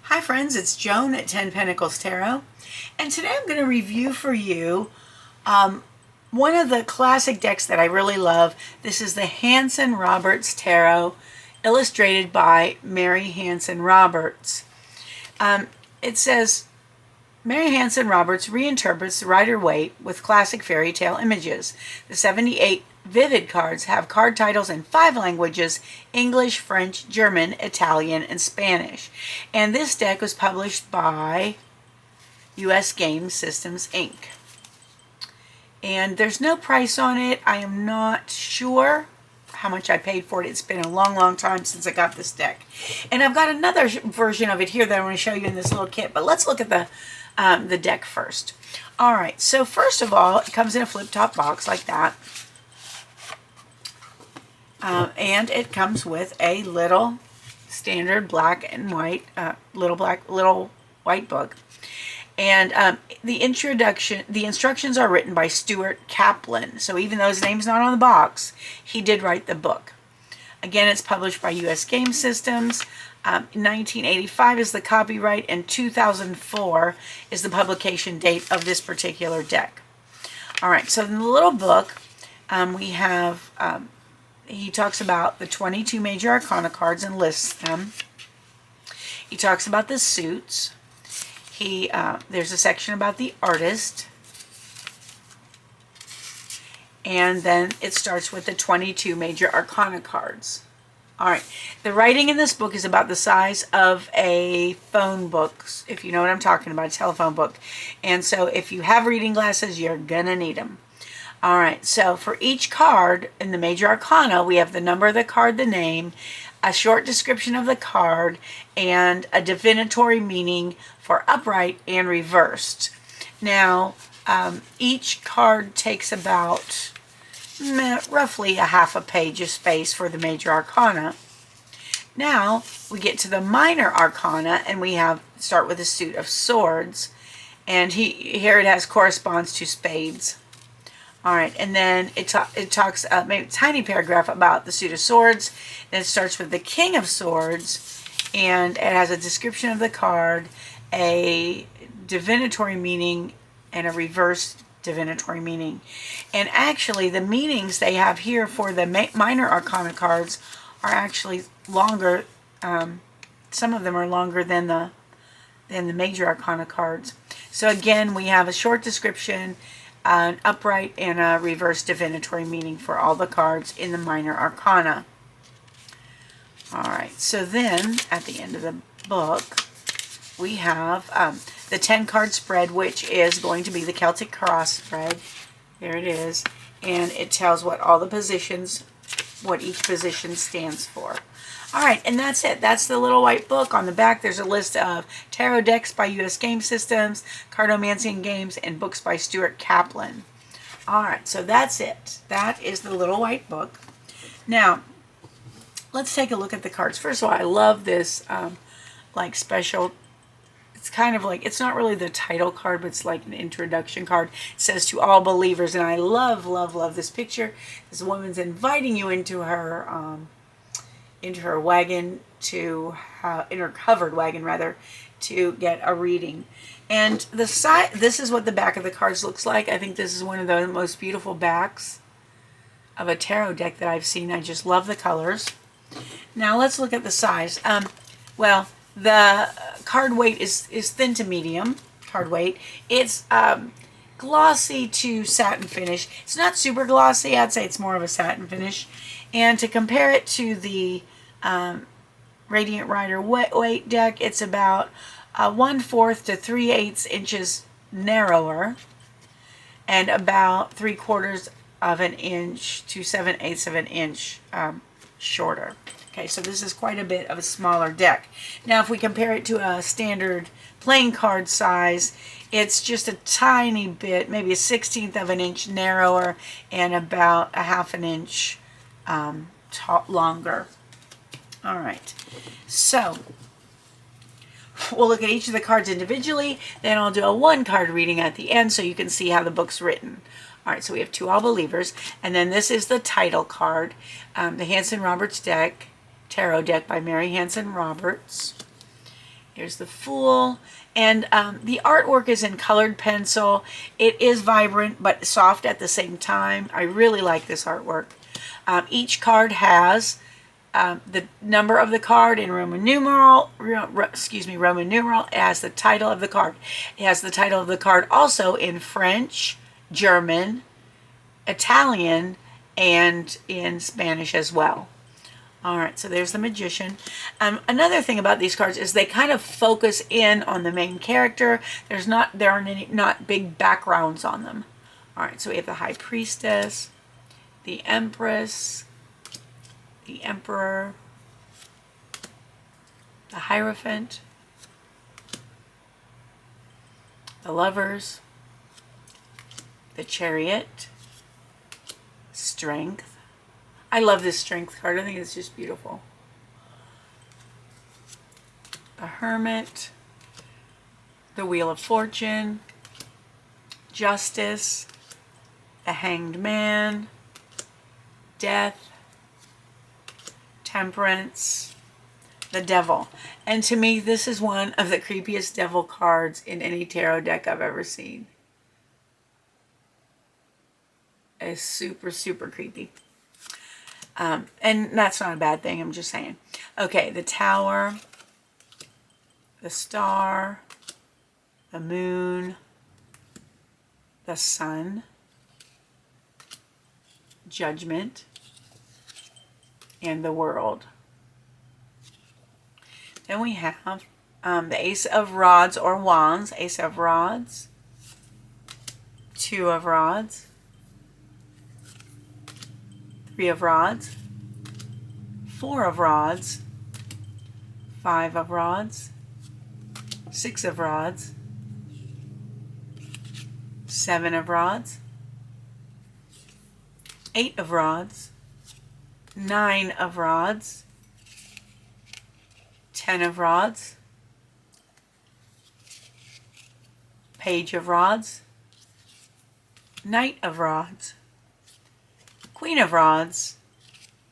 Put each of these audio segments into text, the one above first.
Hi friends, it's Joan at 10 Pentacles Tarot, and today I'm going to review for you one of the classic decks that I really love. This is the HANSON-ROBERTS Tarot, illustrated by Mary Hanson-Roberts. It says, Mary Hanson-Roberts reinterprets the Rider-Waite with classic fairy tale images. The 78 Vivid cards have card titles in 5 languages: English, French, German, Italian, and Spanish. And this deck was published by US Game Systems Inc. And there's no price on it. I am not sure how much I paid for it. It's been a long time since I got this deck. And I've got another version of it here that I want to show you in this little kit. But let's look at the deck first. Alright, so first of all, it comes in a flip-top box like that. And it comes with a little standard black and white, little white book. And the instructions are written by Stuart Kaplan. So even though his name's not on the box, he did write the book. Again, it's published by US Game Systems. 1985 is the copyright, and 2004 is the publication date of this particular deck. All right, so in the little book, we have... he talks about the 22 major arcana cards and lists them. He talks about the suits. There's a section about the artist. And then it starts with the 22 major arcana cards. Alright, the writing in this book is about the size of a phone book, if you know what I'm talking about, a telephone book. And so if you have reading glasses, you're gonna need them. Alright, so for each card in the major arcana, we have the number of the card, the name, a short description of the card, and a divinatory meaning for upright and reversed. Now, each card takes about roughly a half a page of space for the major arcana. Now, we get to the minor arcana, and we start with a suit of swords, and here it has corresponds to spades. Alright, and then it talks maybe a tiny paragraph about the suit of swords. Then it starts with the king of swords, and it has a description of the card, a divinatory meaning, and a reversed divinatory meaning. And actually, the meanings they have here for the minor arcana cards are actually longer. Some of them are longer than the major arcana cards. So again, we have a short description, an upright and a reverse divinatory meaning for all the cards in the minor arcana. Alright, so then at the end of the book, we have the 10 card spread, which is going to be the Celtic cross spread. There it is. And it tells what all the positions, what each position stands for. Alright, and that's it. That's the little white book. On the back, there's a list of tarot decks by US Game Systems, Cartomancy Games, and books by Stuart Kaplan. Alright, so that's it. That is the little white book. Now, let's take a look at the cards. First of all, I love this like special... It's kind of like, it's not really the title card, but it's like an introduction card. It says, "To all believers," and I love this picture. This woman's inviting you into her wagon in her covered wagon rather, to get a reading. And this is what the back of the cards looks like. I think this is one of the most beautiful backs of a tarot deck that I've seen. I just love the colors. Now let's look at the size. Well, the card weight is thin to medium card weight. It's glossy to satin finish. It's not super glossy. I'd say it's more of a satin finish. And to compare it to the Radiant Rider Waite deck, it's about 1/4 to 3/8 inches narrower, and about 3/4 of an inch to 7/8 of an inch shorter. Okay, so this is quite a bit of a smaller deck. Now, if we compare it to a standard playing card size, it's just a tiny bit, maybe a 1/16 of an inch narrower, and about a 1/2 inch longer. All right, so we'll look at each of the cards individually, then I'll do a 1-card reading at the end so you can see how the book's written. All right, so we have To All Believers, and then this is the title card, the Hanson-Roberts deck, tarot deck by Mary Hanson-Roberts. Here's the Fool. And the artwork is in colored pencil. It is vibrant but soft at the same time. I really like this artwork. Each card has the number of the card in Roman numeral. Roman numeral. It has the title of the card. It has the title of the card also in French, German, Italian, and in Spanish as well. All right, so there's the Magician. Another thing about these cards is they kind of focus in on the main character. There aren't not big backgrounds on them. All right, so we have the High Priestess, the Empress, the Emperor, the Hierophant, the Lovers, the Chariot, Strength. I love this Strength card. I think it's just beautiful. The Hermit, the Wheel of Fortune, Justice, the Hanged Man, Death, Temperance, the Devil. And to me, this is one of the creepiest devil cards in any tarot deck I've ever seen. It's super, super creepy. And that's not a bad thing, I'm just saying. Okay, the Tower, the Star, the Moon, the Sun, Judgment, and the World. Then we have the Ace of Rods or Wands, Ace of Rods, Two of Rods, Three of Rods, Four of Rods, Five of Rods, Six of Rods, Seven of Rods, Eight of Rods, Nine of Rods, 10 of Rods, Page of Rods, Knight of Rods, Queen of Rods,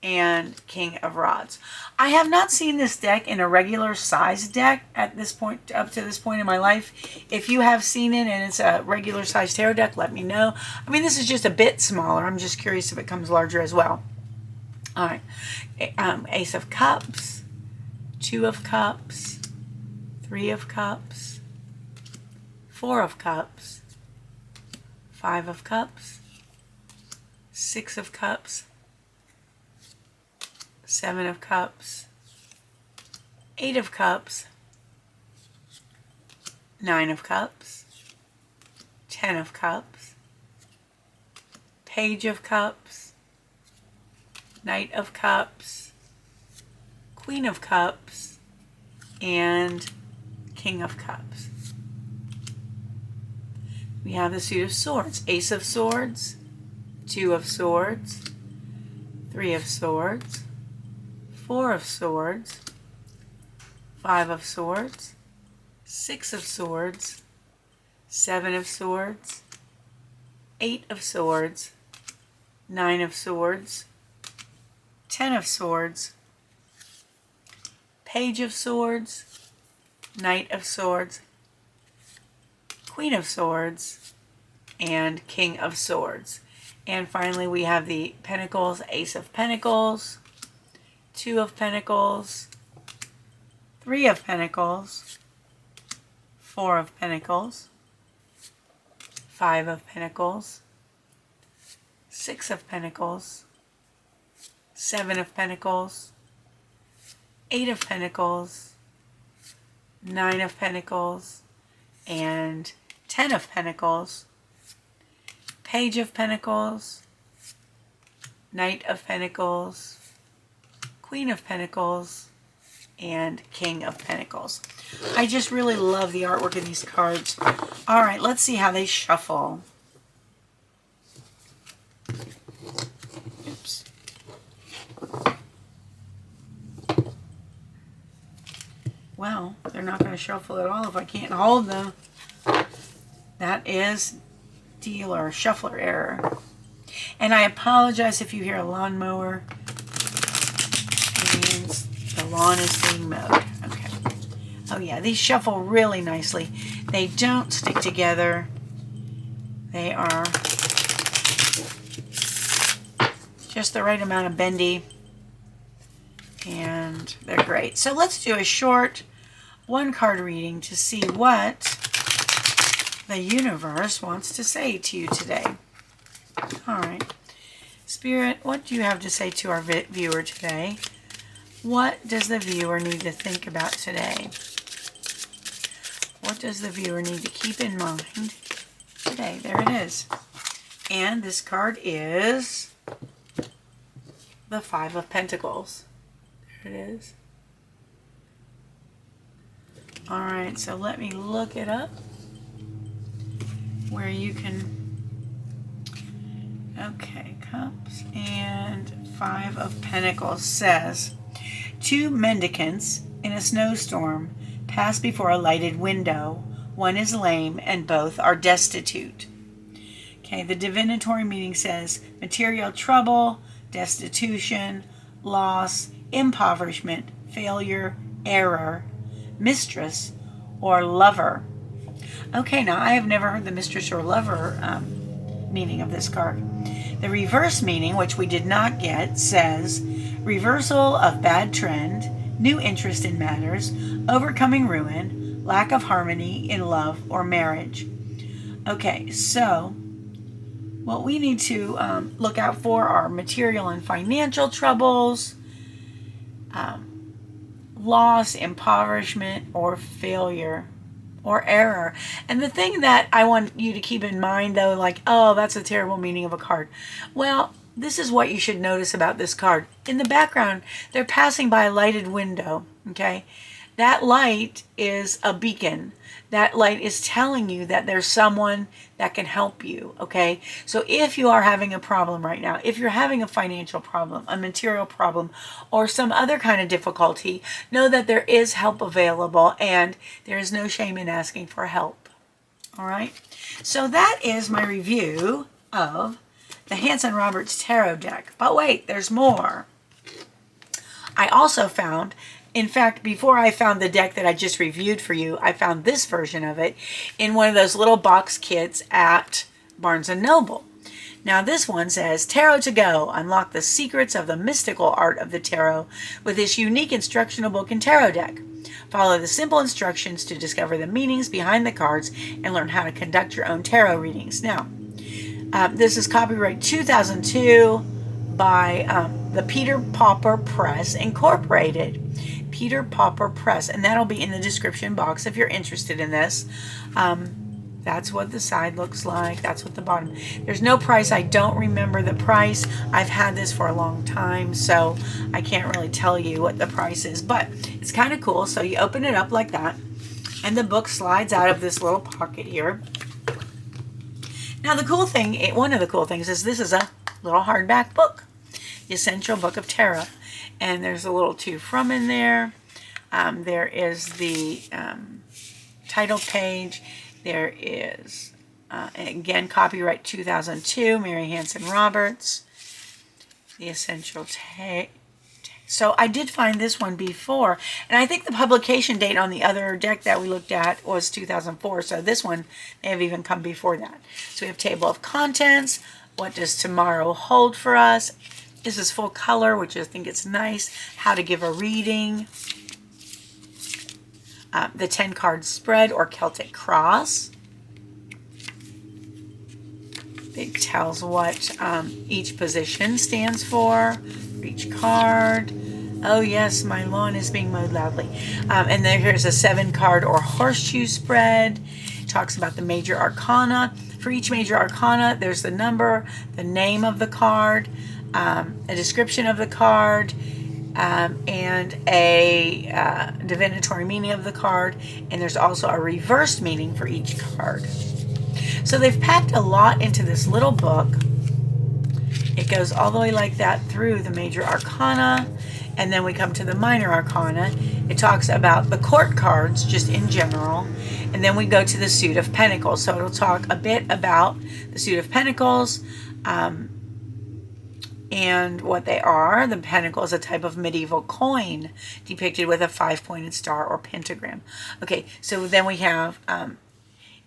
and King of Rods. I have not seen this deck in a regular size deck at this point, up to this point in my life. If you have seen it and it's a regular size tarot deck, let me know. I mean, this is just a bit smaller. I'm just curious if it comes larger as well. All right, Ace of Cups, Two of Cups, Three of Cups, Four of Cups, Five of Cups, Six of Cups, Seven of Cups, Eight of Cups, Nine of Cups, 10 of Cups, Page of Cups, Knight of Cups, Queen of Cups, and King of Cups. We have the suit of swords, Ace of Swords, Two of Swords, Three of Swords, Four of Swords, Five of Swords, Six of Swords, Seven of Swords, Eight of Swords, Nine of Swords, 10 of Swords, Page of Swords, Knight of Swords, Queen of Swords, and King of Swords. And finally we have the Pentacles, Ace of Pentacles, Two of Pentacles, Three of Pentacles, Four of Pentacles, Five of Pentacles, Six of Pentacles, Seven of Pentacles, Eight of Pentacles, Nine of Pentacles, and 10 of Pentacles, Page of Pentacles, Knight of Pentacles, Queen of Pentacles, and King of Pentacles. I just really love the artwork of these cards. All right, let's see how they shuffle. Oops. Well, they're not going to shuffle at all if I can't hold them. That is dealer, shuffler error. And I apologize if you hear a lawnmower. It means the lawn is being mowed. Okay. Oh yeah, these shuffle really nicely. They don't stick together. They are just the right amount of bendy. And they're great. So let's do a short one card reading to see what the universe wants to say to you today. All right. Spirit, what do you have to say to our viewer today? What does the viewer need to think about today? What does the viewer need to keep in mind today? There it is. And this card is the Five of Pentacles. There it is. All right, so let me look it up where you can... Okay, Cups and Five of Pentacles says, two mendicants in a snowstorm pass before a lighted window. One is lame and both are destitute. Okay, the divinatory meaning says material trouble, destitution, loss, impoverishment, failure, error, mistress, or lover. Okay, now I have never heard the mistress or lover meaning of this card. The reverse meaning, which we did not get, says reversal of bad trend, new interest in matters, overcoming ruin, lack of harmony in love or marriage. Okay, so what we need to look out for are material and financial troubles, loss, impoverishment, or failure, or error. And the thing that I want you to keep in mind, though, like, oh, that's a terrible meaning of a card. Well, this is what you should notice about this card. In the background, they're passing by a lighted window, okay? That light is a beacon. That light is telling you that there's someone that can help you, okay? So if you are having a problem right now, if you're having a financial problem, a material problem, or some other kind of difficulty, know that there is help available and there is no shame in asking for help, all right? So that is my review of the HANSON-ROBERTS Tarot deck. But wait, there's more. I also found... In fact, before I found the deck that I just reviewed for you, I found this version of it in one of those little box kits at Barnes & Noble. Now this one says, Tarot to Go, unlock the secrets of the mystical art of the tarot with this unique instructional book and tarot deck. Follow the simple instructions to discover the meanings behind the cards and learn how to conduct your own tarot readings. Now, this is copyright 2002 by the Peter Pauper Press Incorporated. Peter Pauper Press, and that'll be in the description box if you're interested in this. That's what the side looks like. That's what the bottom. There's no price. I don't remember the price. I've had this for a long time, so I can't really tell you what the price is, but it's kind of cool. So you open it up like that, and the book slides out of this little pocket here. Now the cool thing, one of the cool things is this is a little hardback book, the Essential Book of Tarot. And there's a little to from in there. There is the title page. There is, again, copyright 2002, Mary HANSON-ROBERTS. The Essential So I did find this one before. And I think the publication date on the other deck that we looked at was 2004. So this one may have even come before that. So we have table of contents. What does tomorrow hold for us? This is full color, which I think it's nice. How to give a reading. The 10 card spread or Celtic cross. It tells what each position stands for each card. Oh yes, my lawn is being mowed loudly. And then here's a 7 card or horseshoe spread. It talks about the major arcana. For each major arcana, there's the number, the name of the card, a description of the card, and a divinatory meaning of the card, and there's also a reversed meaning for each card. So they've packed a lot into this little book. It goes all the way like that through the major arcana, and then we come to the minor arcana. It talks about the court cards just in general, and then we go to the suit of pentacles. So it'll talk a bit about the suit of pentacles, And what they are, the pentacle is a type of medieval coin depicted with a 5-pointed star or pentagram. Okay, so then we have,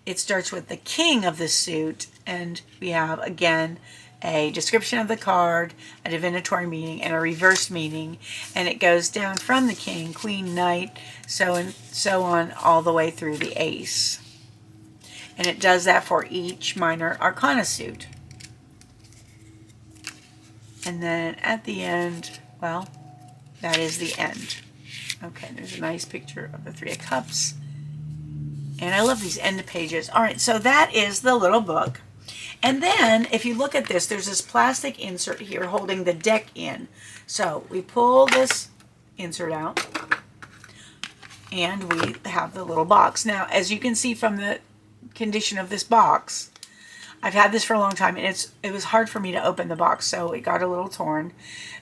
it starts with the king of the suit, and we have, again, a description of the card, a divinatory meaning, and a reverse meaning. And it goes down from the king, queen, knight, so on, all the way through the ace. And it does that for each minor arcana suit. And then at the end, well, that is the end. Okay, there's a nice picture of the Three of Cups. And I love these end pages. All right, so that is the little book. And then, if you look at this, there's this plastic insert here holding the deck in. So we pull this insert out, and we have the little box. Now, as you can see from the condition of this box, I've had this for a long time, and it was hard for me to open the box, so it got a little torn.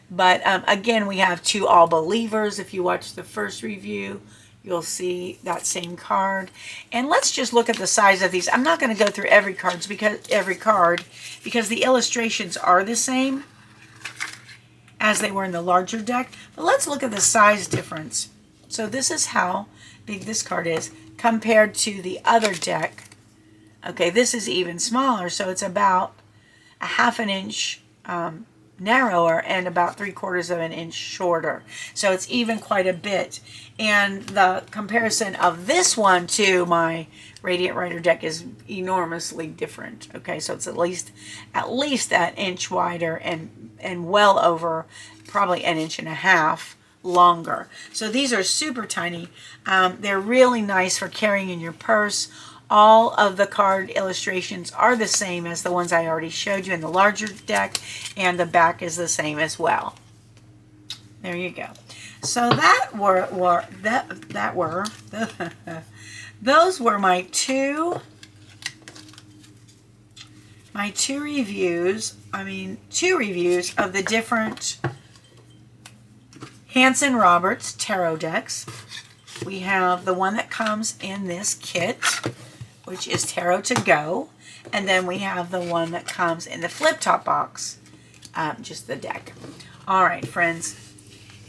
But again, we have two All Believers. If you watch the first review, you'll see that same card. And let's just look at the size of these. I'm not going to go through every card because the illustrations are the same as they were in the larger deck. But let's look at the size difference. So this is how big this card is compared to the other deck. Okay, this is even smaller, so it's about a 1/2 inch narrower and about 3/4 of an inch shorter. So it's even quite a bit. And the comparison of this one to my Radiant Rider deck is enormously different. Okay, so it's at least that inch wider and well over probably 1.5 inches longer. So these are super tiny. They're really nice for carrying in your purse. All of the card illustrations are the same as the ones I already showed you in the larger deck, and the back is the same as well. There you go. So those were my two reviews. Two reviews of the different HANSON-ROBERTS tarot decks. We have the one that comes in this kit, which is Tarot to Go. And then we have the one that comes in the flip-top box, just the deck. All right, friends.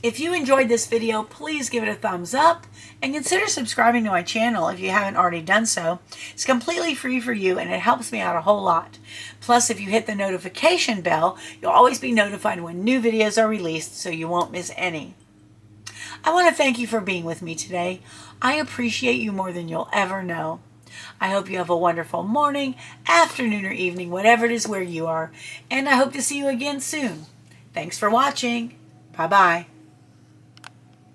If you enjoyed this video, please give it a thumbs up and consider subscribing to my channel if you haven't already done so. It's completely free for you and it helps me out a whole lot. Plus, if you hit the notification bell, you'll always be notified when new videos are released so you won't miss any. I want to thank you for being with me today. I appreciate you more than you'll ever know. I hope you have a wonderful morning, afternoon, or evening, whatever it is where you are, and I hope to see you again soon. Thanks for watching. Bye-bye.